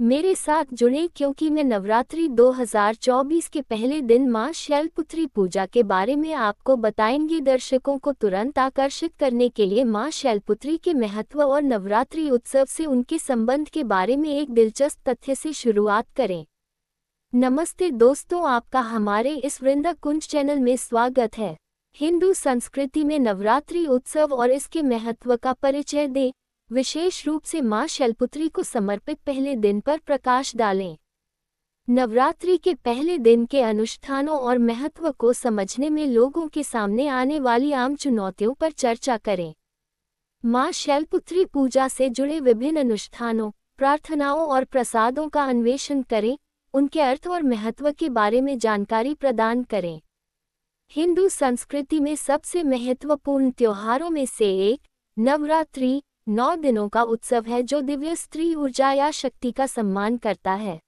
मेरे साथ जुड़े क्योंकि मैं नवरात्रि 2024 के पहले दिन मां शैलपुत्री पूजा के बारे में आपको बताएंगे। दर्शकों को तुरंत आकर्षित करने के लिए मां शैलपुत्री के महत्व और नवरात्रि उत्सव से उनके संबंध के बारे में एक दिलचस्प तथ्य से शुरुआत करें। नमस्ते दोस्तों, आपका हमारे इस वृंदा कुंज चैनल में स्वागत है। हिंदू संस्कृति में नवरात्रि उत्सव और इसके महत्व का परिचय दें, विशेष रूप से मां शैलपुत्री को समर्पित पहले दिन पर प्रकाश डालें। नवरात्रि के पहले दिन के अनुष्ठानों और महत्व को समझने में लोगों के सामने आने वाली आम चुनौतियों पर चर्चा करें। मां शैलपुत्री पूजा से जुड़े विभिन्न अनुष्ठानों, प्रार्थनाओं और प्रसादों का अन्वेषण करें, उनके अर्थ और महत्व के बारे में जानकारी प्रदान करें। हिंदू संस्कृति में सबसे महत्वपूर्ण त्योहारों में से एक नवरात्रि 9 दिनों का उत्सव है जो दिव्य स्त्री ऊर्जा या शक्ति का सम्मान करता है।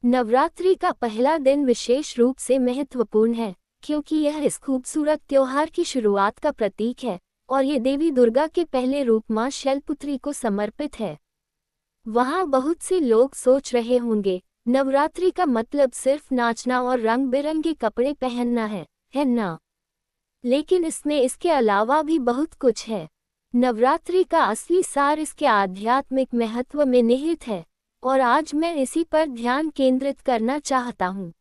नवरात्रि का पहला दिन विशेष रूप से महत्वपूर्ण है क्योंकि यह इस खूबसूरत त्योहार की शुरुआत का प्रतीक है और ये देवी दुर्गा के पहले रूप मां शैलपुत्री को समर्पित है। वहाँ बहुत से लोग सोच रहे होंगे, नवरात्रि का मतलब सिर्फ नाचना और रंग बिरंगे कपड़े पहनना है ना? लेकिन इसमें इसके अलावा भी बहुत कुछ है। नवरात्रि का असली सार इसके आध्यात्मिक महत्व में निहित है और आज मैं इसी पर ध्यान केंद्रित करना चाहता हूँ।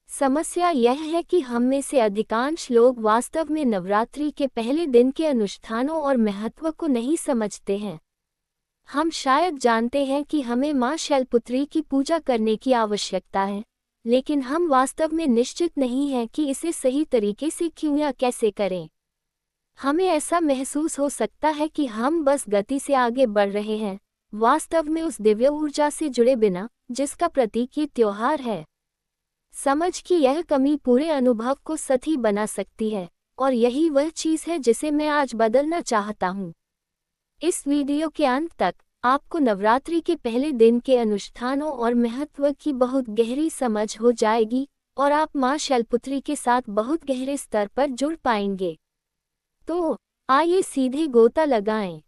समस्या यह है कि हम में से अधिकांश लोग वास्तव में नवरात्रि के पहले दिन के अनुष्ठानों और महत्व को नहीं समझते हैं। हम शायद जानते हैं कि हमें मां शैलपुत्री की पूजा करने की आवश्यकता है, लेकिन हम वास्तव में निश्चित नहीं हैं कि इसे सही तरीके से क्यों या कैसे करें। हमें ऐसा महसूस हो सकता है कि हम बस गति से आगे बढ़ रहे हैं, वास्तव में उस दिव्य ऊर्जा से जुड़े बिना जिसका प्रतीक ये त्योहार है। समझ की यह कमी पूरे अनुभव को सही बना सकती है और यही वह चीज़ है जिसे मैं आज बदलना चाहता हूँ। इस वीडियो के अंत तक आपको नवरात्रि के पहले दिन के अनुष्ठानों और महत्व की बहुत गहरी समझ हो जाएगी और आप मां शैलपुत्री के साथ बहुत गहरे स्तर पर जुड़ पाएंगे। तो आइए सीधे गोता लगाएं।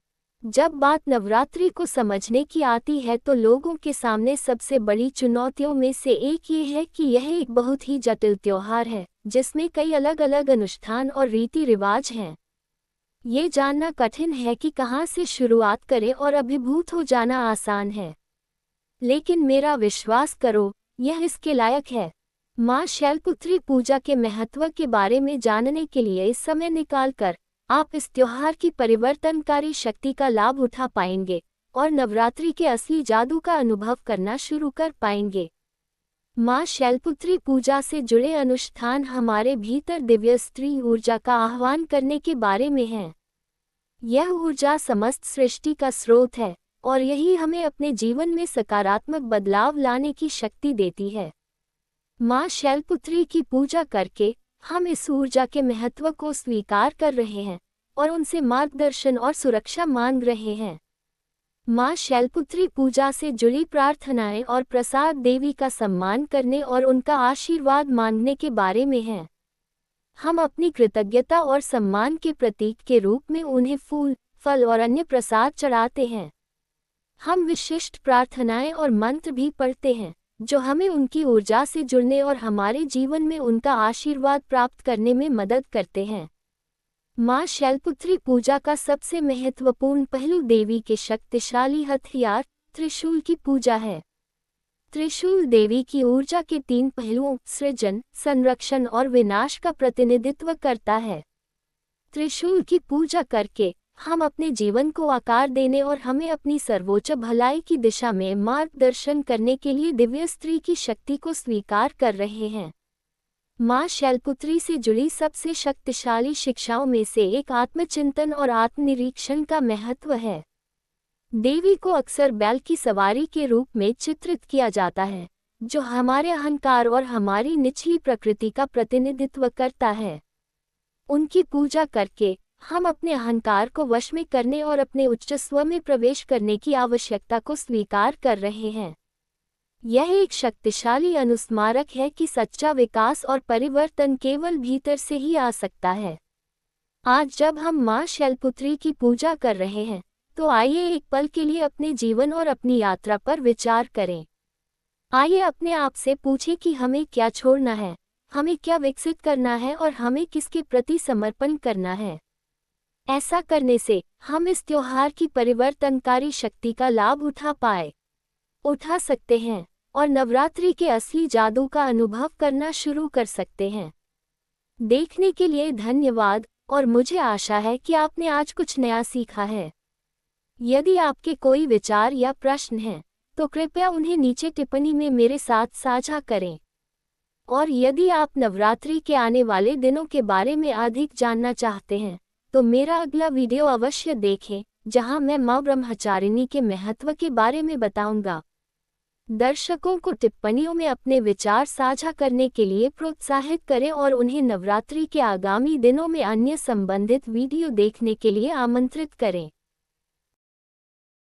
जब बात नवरात्रि को समझने की आती है तो लोगों के सामने सबसे बड़ी चुनौतियों में से एक ये है कि यह एक बहुत ही जटिल त्योहार है जिसमें कई अलग अलग अनुष्ठान और रीति रिवाज हैं। ये जानना कठिन है कि कहाँ से शुरुआत करें और अभिभूत हो जाना आसान है, लेकिन मेरा विश्वास करो, यह इसके लायक है। मां शैलपुत्री पूजा के महत्व के बारे में जानने के लिए इस समय निकालकर आप इस त्योहार की परिवर्तनकारी शक्ति का लाभ उठा पाएंगे और नवरात्रि के असली जादू का अनुभव करना शुरू कर पाएंगे। मां शैलपुत्री पूजा से जुड़े अनुष्ठान हमारे भीतर दिव्य स्त्री ऊर्जा का आह्वान करने के बारे में हैं। यह ऊर्जा समस्त सृष्टि का स्रोत है और यही हमें अपने जीवन में सकारात्मक बदलाव लाने की शक्ति देती है। मां शैलपुत्री की पूजा करके हम इस ऊर्जा के महत्व को स्वीकार कर रहे हैं और उनसे मार्गदर्शन और सुरक्षा मांग रहे हैं। मां शैलपुत्री पूजा से जुड़ी प्रार्थनाएं और प्रसाद देवी का सम्मान करने और उनका आशीर्वाद मांगने के बारे में हैं। हम अपनी कृतज्ञता और सम्मान के प्रतीक के रूप में उन्हें फूल, फल और अन्य प्रसाद चढ़ाते हैं। हम विशिष्ट प्रार्थनाएं और मंत्र भी पढ़ते हैं जो हमें उनकी ऊर्जा से जुड़ने और हमारे जीवन में उनका आशीर्वाद प्राप्त करने में मदद करते हैं। मां शैलपुत्री पूजा का सबसे महत्वपूर्ण पहलू देवी के शक्तिशाली हथियार त्रिशूल की पूजा है। त्रिशूल देवी की ऊर्जा के 3 पहलुओं सृजन, संरक्षण और विनाश का प्रतिनिधित्व करता है। त्रिशूल की पूजा करके हम अपने जीवन को आकार देने और हमें अपनी सर्वोच्च भलाई की दिशा में मार्गदर्शन करने के लिए दिव्य स्त्री की शक्ति को स्वीकार कर रहे हैं। मां शैलपुत्री से जुड़ी सबसे शक्तिशाली शिक्षाओं में से एक आत्मचिंतन और आत्मनिरीक्षण का महत्व है। देवी को अक्सर बैल की सवारी के रूप में चित्रित किया जाता है, जो हमारे अहंकार और हमारी निचली प्रकृति का प्रतिनिधित्व करता है। उनकी पूजा करके हम अपने अहंकार को वश में करने और अपने उच्च स्व में प्रवेश करने की आवश्यकता को स्वीकार कर रहे हैं। यह एक शक्तिशाली अनुस्मारक है कि सच्चा विकास और परिवर्तन केवल भीतर से ही आ सकता है। आज जब हम मां शैलपुत्री की पूजा कर रहे हैं, तो आइए एक पल के लिए अपने जीवन और अपनी यात्रा पर विचार करें। आइए अपने आप से पूछें कि हमें क्या छोड़ना है, हमें क्या विकसित करना है और हमें किसके प्रति समर्पण करना है। ऐसा करने से हम इस त्योहार की परिवर्तनकारी शक्ति का लाभ उठा सकते हैं और नवरात्रि के असली जादू का अनुभव करना शुरू कर सकते हैं। देखने के लिए धन्यवाद और मुझे आशा है कि आपने आज कुछ नया सीखा है। यदि आपके कोई विचार या प्रश्न हैं, तो कृपया उन्हें नीचे टिप्पणी में मेरे साथ साझा करें। और यदि आप नवरात्रि के आने वाले दिनों के बारे में अधिक जानना चाहते हैं, तो मेरा अगला वीडियो अवश्य देखें, जहां मैं माँ ब्रह्मचारिणी के महत्व के बारे में बताऊंगा। दर्शकों को टिप्पणियों में अपने विचार साझा करने के लिए प्रोत्साहित करें और उन्हें नवरात्रि के आगामी दिनों में अन्य संबंधित वीडियो देखने के लिए आमंत्रित करें।